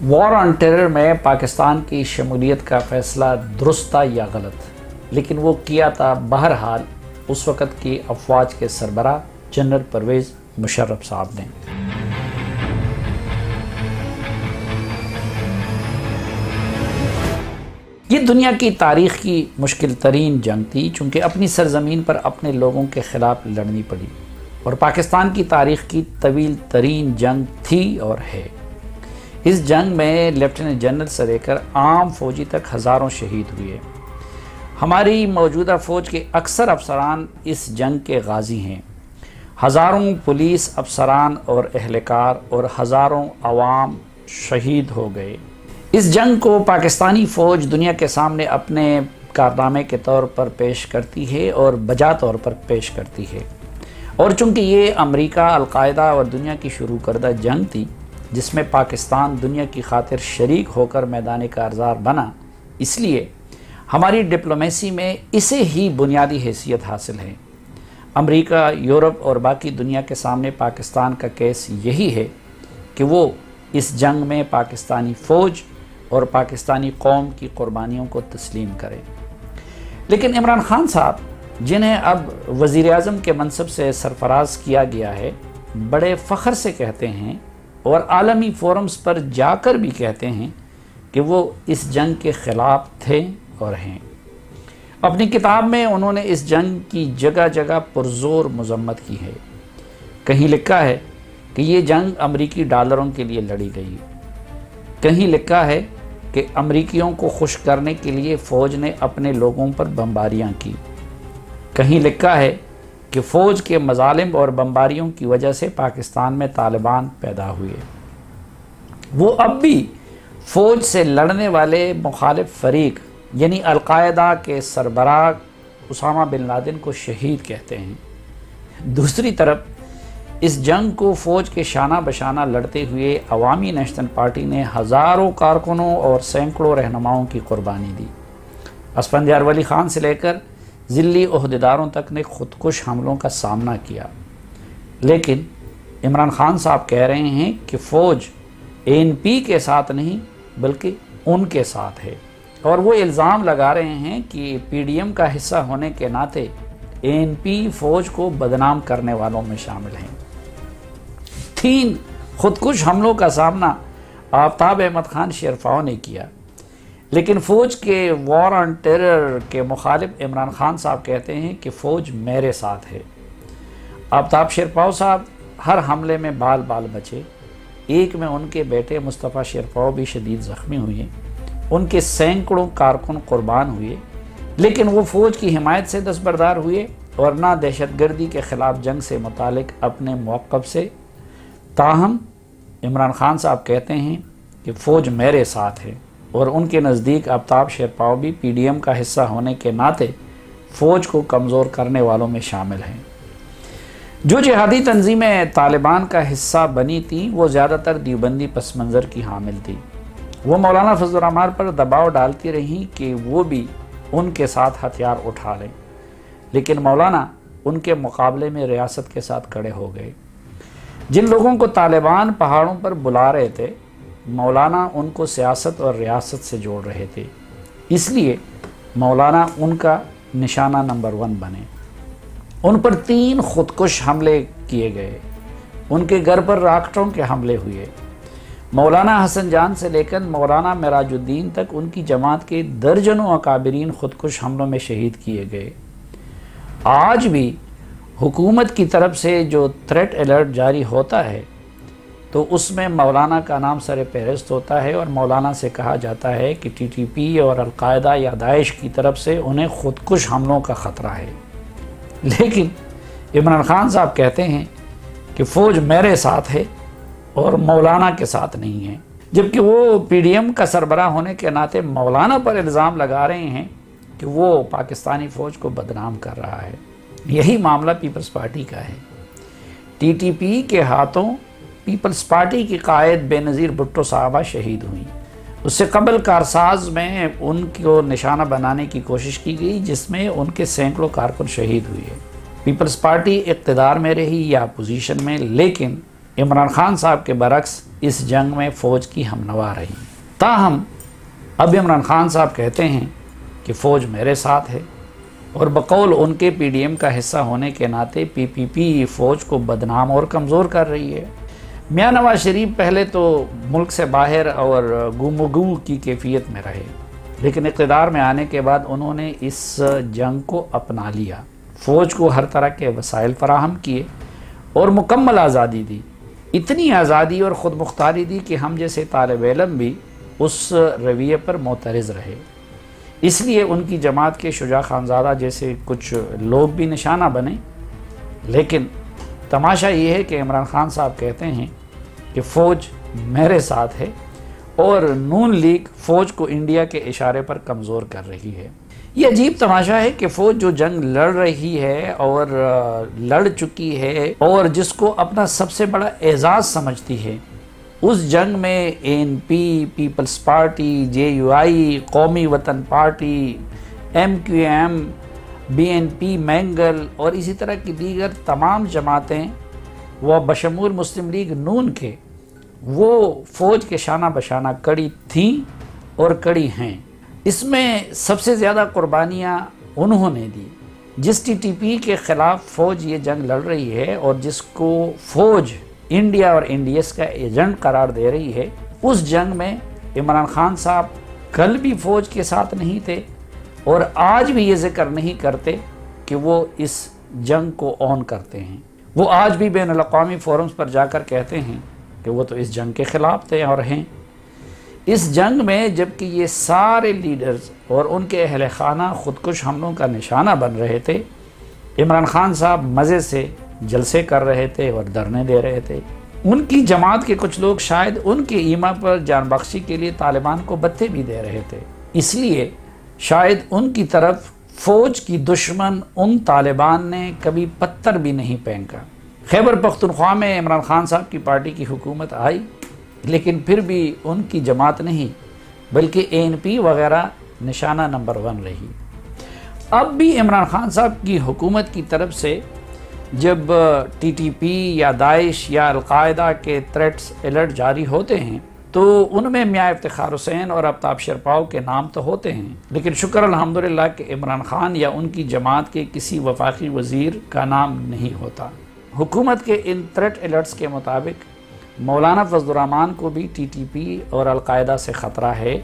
War on terror में पाकिस्तान की शमूलियत का फ़ैसला दुरुस्त था या गलत, लेकिन वो किया था बहरहाल उस वक़्त की अफवाज के सरबराह जनरल परवेज़ मुशर्रफ साहब ने। ये दुनिया की तारीख़ की मुश्किल तरीन जंग थी, चूँकि अपनी सरज़मीन पर अपने लोगों के ख़िलाफ़ लड़नी पड़ी, और पाकिस्तान की तारीख़ की तवील तरीन जंग थी और है। इस जंग में लेफ्टिनेंट जनरल से लेकर आम फ़ौजी तक हज़ारों शहीद हुए। हमारी मौजूदा फ़ौज के अक्सर अफसरान इस जंग के गाज़ी हैं। हज़ारों पुलिस अफसरान और एहलकार और हज़ारों अवाम शहीद हो गए। इस जंग को पाकिस्तानी फ़ौज दुनिया के सामने अपने कारनामे के तौर पर पेश करती है और बजा तौर पर पेश करती है। और चूँकि ये अमेरिका, अल-कायदा और दुनिया की शुरू करदा जंग थी जिसमें पाकिस्तान दुनिया की खातिर शरीक होकर मैदान कारज़ार बना, इसलिए हमारी डिप्लोमेसी में इसे ही बुनियादी हैसियत हासिल है। अमेरिका, यूरोप और बाकी दुनिया के सामने पाकिस्तान का केस यही है कि वो इस जंग में पाकिस्तानी फ़ौज और पाकिस्तानी कौम की कुर्बानियों को तस्लीम करे। लेकिन इमरान खान साहब, जिन्हें अब वज़ीर आज़म के मनसब से सरफराज किया गया है, बड़े फ़ख्र से कहते हैं और आलमी फोरम्स पर जाकर भी कहते हैं कि वो इस जंग के ख़िलाफ़ थे और हैं। अपनी किताब में उन्होंने इस जंग की जगह जगह पुरज़ोर मज़म्मत की है। कहीं लिखा है कि ये जंग अमरीकी डॉलरों के लिए लड़ी गई, कहीं लिखा है कि अमरीकियों को खुश करने के लिए फ़ौज ने अपने लोगों पर बमबारियां की, कहीं लिखा है कि फ़ौज के मज़ालिम और बमबारियों की वजह से पाकिस्तान में तालिबान पैदा हुए। वो अब भी फ़ौज से लड़ने वाले मुखालिफ फ़रीक यानी अल-कायदा के सरबराह उसामा बिन लादेन को शहीद कहते हैं। दूसरी तरफ इस जंग को फ़ौज के शाना बशाना लड़ते हुए अवामी नेशनल पार्टी ने हज़ारों कारकुनों और सैकड़ों रहनुमाओं की कुर्बानी दी। असफंदियार वली ख़ान से लेकर ज़िल्ली ओहदेदारों तक ने ख़ुदकुश हमलों का सामना किया। लेकिन इमरान खान साहब कह रहे हैं कि फ़ौज ANP के साथ नहीं बल्कि उनके साथ है, और वो इल्ज़ाम लगा रहे हैं कि PDM का हिस्सा होने के नाते ANP फ़ौज को बदनाम करने वालों में शामिल हैं। 3 ख़ुदकुश हमलों का सामना आफ्ताब अहमद खान शेरफाव ने किया, लेकिन फ़ौज के वॉर ऑन टेरर के मुखालिफ इमरान खान साहब कहते हैं कि फ़ौज मेरे साथ है। आफ्ताब शेरफाव साहब हर हमले में बाल बाल बचे। एक में उनके बेटे मुस्तफ़ा शेरफाव भी शदीद ज़ख्मी हुए, उनके सैकड़ों कारकुन कुर्बान हुए, लेकिन वो फ़ौज की हिमायत से दस्तबरदार हुए और ना दहशतगर्दी के ख़िलाफ़ जंग से मुतालिक अपने मौक़िफ़ से। ताहम इमरान खान साहब कहते हैं कि फ़ौज मेरे साथ है, और उनके नज़दीक आफ्ताब शेरफाव भी PDM का हिस्सा होने के नाते फ़ौज को कमज़ोर करने वालों में शामिल हैं। जो जिहादी तंजीमें तालिबान का हिस्सा बनी थीं वो ज़्यादातर देवबंदी पस मंज़र की हामिल थी। वो मौलाना फजल रहमान पर दबाव डालती रहीं कि वो भी उनके साथ हथियार उठा लें, लेकिन मौलाना उनके मुकाबले में रियासत के साथ खड़े हो गए। जिन लोगों को तालिबान पहाड़ों पर बुला रहे थे, मौलाना उनको सियासत और रियासत से जोड़ रहे थे, इसलिए मौलाना उनका निशाना नंबर 1 बने। उन पर 3 ख़ुदकुश हमले किए गए, उनके घर पर रॉकेटों के हमले हुए। मौलाना हसन जान से लेकर मौलाना मिराजुद्दीन तक उनकी जमात के दर्जनों अकाबरीन ख़ुदकुश हमलों में शहीद किए गए। आज भी हुकूमत की तरफ से जो थ्रेट अलर्ट जारी होता है तो उसमें मौलाना का नाम सर फहरिस्त होता है, और मौलाना से कहा जाता है कि TTP और अल-कायदा या दाइश की तरफ से उन्हें ख़ुदकुश हमलों का ख़तरा है। लेकिन इमरान खान साहब कहते हैं कि फ़ौज मेरे साथ है और मौलाना के साथ नहीं है, जबकि वो PDM का सरबराह होने के नाते मौलाना पर इल्ज़ाम लगा रहे हैं कि वो पाकिस्तानी फ़ौज को बदनाम कर रहा है। यही मामला पीपल्स पार्टी का है। TTP के हाथों पीपल्स पार्टी की कायद बेनज़ीर भुट्टो साहबा शहीद हुई। उससे कबल कारसाज में उनको निशाना बनाने की कोशिश की गई, जिसमें उनके सैकड़ों कारकुन शहीद हुए। पीपल्स पार्टी इक़्तिदार में रही या अपोजिशन में, लेकिन इमरान खान साहब के बरक्स इस जंग में फ़ौज की हमनवा रही। ताहम अब इमरान खान साहब कहते हैं कि फ़ौज मेरे साथ है और बकौल उनके PDM का हिस्सा होने के नाते PPP फ़ौज को बदनाम और कमज़ोर कर रही है। मियां नवाज शरीफ पहले तो मुल्क से बाहर और गुमगू की कैफियत में रहे, लेकिन इक़्तिदार में आने के बाद उन्होंने इस जंग को अपना लिया, फ़ौज को हर तरह के वसाइल फराहम किए और मुकम्मल आज़ादी दी। इतनी आज़ादी और ख़ुद मुख्तारी दी कि हम जैसे तालिब इल्म भी उस रवैये पर मोतरज़ रहे। इसलिए उनकी जमात के शुजा खानज़ादा जैसे कुछ लोग भी निशाना बने। लेकिन तमाशा ये है कि इमरान खान साहब कहते हैं कि फ़ौज मेरे साथ है और नून लीग फ़ौज को इंडिया के इशारे पर कमज़ोर कर रही है। ये अजीब तमाशा है कि फ़ौज जो जंग लड़ रही है और लड़ चुकी है और जिसको अपना सबसे बड़ा एजाज़ समझती है, उस जंग में ANP, पीपल्स पार्टी, JUI, कौमी वतन पार्टी, MQM, BNP, मैंगल और इसी तरह की दीगर तमाम जमातें व बशमूल मुस्लिम लीग नून के वो फ़ौज के शाना बशाना कड़ी थीं और कड़ी हैं। इसमें सबसे ज़्यादा कुर्बानियाँ उन्होंने दी। जिस TTP के ख़िलाफ़ फ़ौज ये जंग लड़ रही है और जिसको फ़ौज इंडिया और NDS का एजेंट करार दे रही है, उस जंग में इमरान खान साहब कल भी फ़ौज के साथ नहीं थे और आज भी ये ज़िक्र नहीं करते कि वो इस जंग को ऑन करते हैं। वो आज भी बैनुल अक़वामी फ़ोरम्स पर जाकर कहते हैं कि वो तो इस जंग के ख़िलाफ़ थे और हैं। इस जंग में जबकि ये सारे लीडर्स और उनके अहल खाना ख़ुदकुश हमलों का निशाना बन रहे थे, इमरान खान साहब मज़े से जलसे कर रहे थे और धरने दे रहे थे। उनकी जमात के कुछ लोग शायद उनके ईमा पर जान बख्शी के लिए तालिबान को बत्ते भी दे रहे थे। इसलिए शायद उनकी तरफ फ़ौज की दुश्मन उन तालिबान ने कभी पत्थर भी नहीं फेंका। खैबर पख्तूनख्वा में इमरान खान साहब की पार्टी की हुकूमत आई, लेकिन फिर भी उनकी जमात नहीं बल्कि ANP वगैरह निशाना नंबर 1 रही। अब भी इमरान खान साहब की हुकूमत की तरफ से जब TTP या दाइश या अलकायदा के थ्रेट्स अलर्ट जारी होते हैं तो उनमें मियां इफ्तिखार हुसैन और आफ्ताब शेरपाव के नाम तो होते हैं, लेकिन शुक्र अल्हम्दुलिल्लाह कि इमरान खान या उनकी जमात के किसी वफाकी वज़ीर का नाम नहीं होता। हुकूमत के इन थ्रेट अलर्ट्स के मुताबिक मौलाना फजलुर रहमान को भी TTP और अलकायदा से ख़तरा है,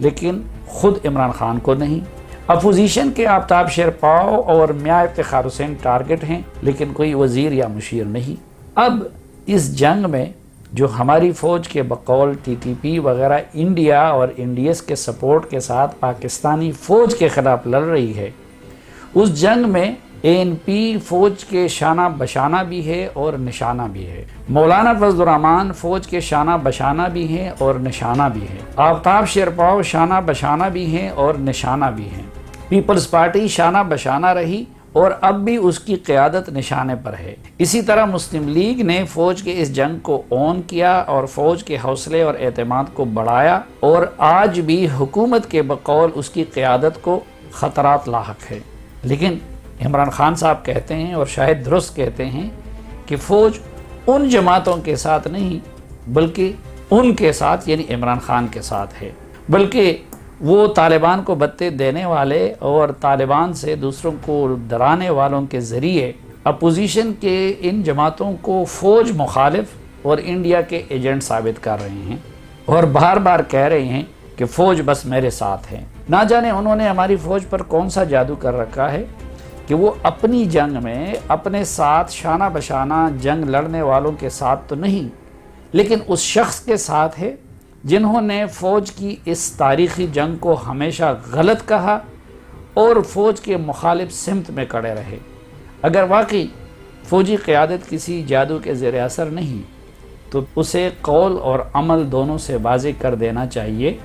लेकिन ख़ुद इमरान खान को नहीं। अपोजिशन के आफ्ताब शेरपाव और मियां इफ्तिखार हुसैन टारगेट हैं, लेकिन कोई वज़ीर या मुशीर नहीं। अब इस जंग में जो हमारी फ़ौज के बकौल TTP वगैरह इंडिया और NDS के सपोर्ट के साथ पाकिस्तानी फ़ौज के ख़िलाफ़ लड़ रही है, उस जंग में ANP फ़ौज के शाना बशाना भी है और निशाना भी है। मौलाना फजलुर रहमान फ़ौज के शाना बशाना भी हैं और निशाना भी है। आफ्ताब शेरपाव शाना बशाना भी हैं और निशाना भी हैं। पीपल्स पार्टी शाना बशाना रही और अब भी उसकी क़यादत निशाने पर है। इसी तरह मुस्लिम लीग ने फ़ौज के इस जंग को ऑन किया और फ़ौज के हौसले और एतमाद को बढ़ाया और आज भी हुकूमत के बकौल उसकी क़यादत को ख़तरात लाहक है। लेकिन इमरान खान साहब कहते हैं और शायद दुरुस्त कहते हैं कि फ़ौज उन जमातों के साथ नहीं बल्कि उनके साथ यानी इमरान खान के साथ है, बल्कि वो तालिबान को बत्ते देने वाले और तालिबान से दूसरों को डराने वालों के ज़रिए अपोजिशन के इन जमातों को फ़ौज मुखालिफ और इंडिया के एजेंट साबित कर रहे हैं और बार बार कह रहे हैं कि फ़ौज बस मेरे साथ है। ना जाने उन्होंने हमारी फ़ौज पर कौन सा जादू कर रखा है कि वो अपनी जंग में अपने साथ शाना बशाना जंग लड़ने वालों के साथ तो नहीं, लेकिन उस शख्स के साथ है जिन्होंने फ़ौज की इस तारीख़ी जंग को हमेशा गलत कहा और फ़ौज के मुखालिफ सिमत में खड़े रहे। अगर वाकई फ़ौजी क़यादत किसी जादू के ज़ेर असर नहीं तो उसे कौल और अमल दोनों से वाज़ेह कर देना चाहिए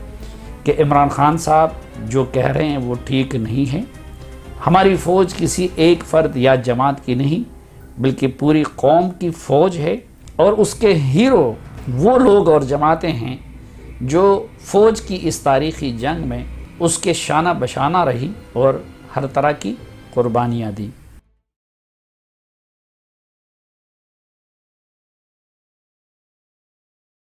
कि इमरान खान साहब जो कह रहे हैं वो ठीक नहीं है। हमारी फ़ौज किसी एक फ़र्द या जमात की नहीं बल्कि पूरी कौम की फ़ौज है और उसके हीरो वो लोग और जमातें हैं जो फ़ौज की इस तारीख़ी जंग में उसके शाना बशाना रही और हर तरह की कुर्बानियाँ दी।